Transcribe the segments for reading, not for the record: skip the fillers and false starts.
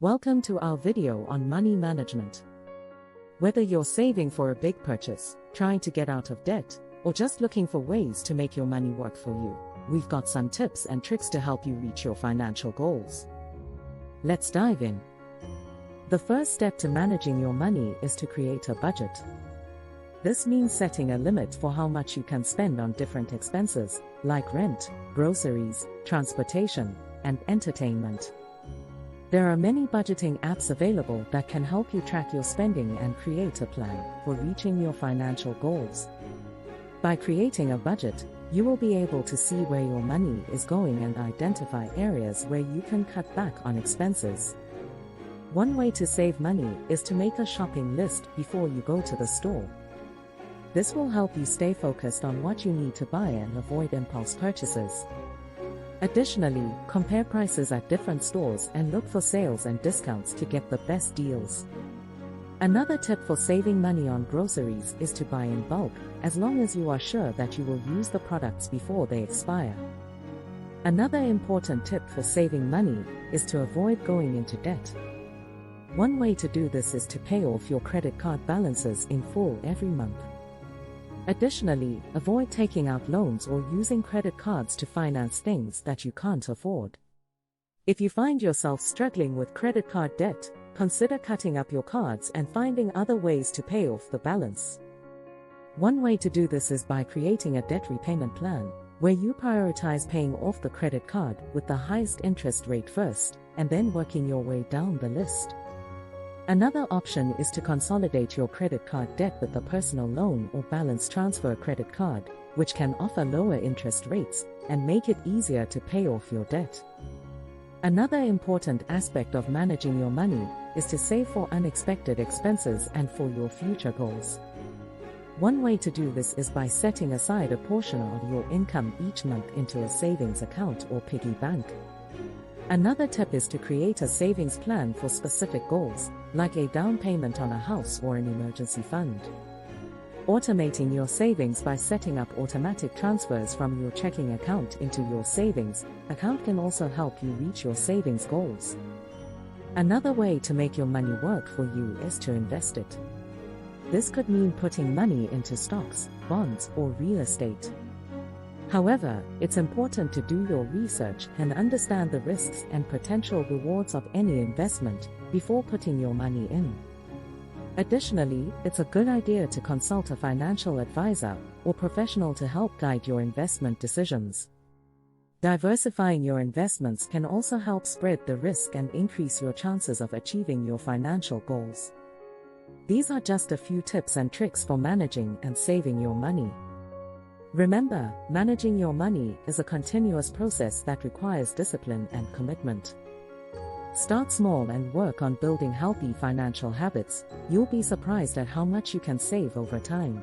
Welcome to our video on money management. Whether you're saving for a big purchase, trying to get out of debt, or just looking for ways to make your money work for you, we've got some tips and tricks to help you reach your financial goals. Let's dive in. The first step to managing your money is to create a budget. This means setting a limit for how much you can spend on different expenses, like rent, groceries, transportation, and entertainment. There are many budgeting apps available that can help you track your spending and create a plan for reaching your financial goals. By creating a budget, you will be able to see where your money is going and identify areas where you can cut back on expenses. One way to save money is to make a shopping list before you go to the store. This will help you stay focused on what you need to buy and avoid impulse purchases. Additionally, compare prices at different stores and look for sales and discounts to get the best deals. Another tip for saving money on groceries is to buy in bulk, as long as you are sure that you will use the products before they expire. Another important tip for saving money is to avoid going into debt. One way to do this is to pay off your credit card balances in full every month. Additionally, avoid taking out loans or using credit cards to finance things that you can't afford. If you find yourself struggling with credit card debt, consider cutting up your cards and finding other ways to pay off the balance. One way to do this is by creating a debt repayment plan, where you prioritize paying off the credit card with the highest interest rate first, and then working your way down the list. Another option is to consolidate your credit card debt with a personal loan or balance transfer credit card, which can offer lower interest rates and make it easier to pay off your debt. Another important aspect of managing your money is to save for unexpected expenses and for your future goals. One way to do this is by setting aside a portion of your income each month into a savings account or piggy bank. Another tip is to create a savings plan for specific goals, like a down payment on a house or an emergency fund. Automating your savings by setting up automatic transfers from your checking account into your savings account can also help you reach your savings goals. Another way to make your money work for you is to invest it. This could mean putting money into stocks, bonds, or real estate. However, it's important to do your research and understand the risks and potential rewards of any investment before putting your money in. Additionally, it's a good idea to consult a financial advisor or professional to help guide your investment decisions. Diversifying your investments can also help spread the risk and increase your chances of achieving your financial goals. These are just a few tips and tricks for managing and saving your money. Remember, managing your money is a continuous process that requires discipline and commitment. Start small and work on building healthy financial habits. You'll be surprised at how much you can save over time.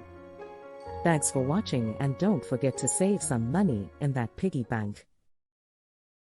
Thanks for watching, and don't forget to save some money in that piggy bank.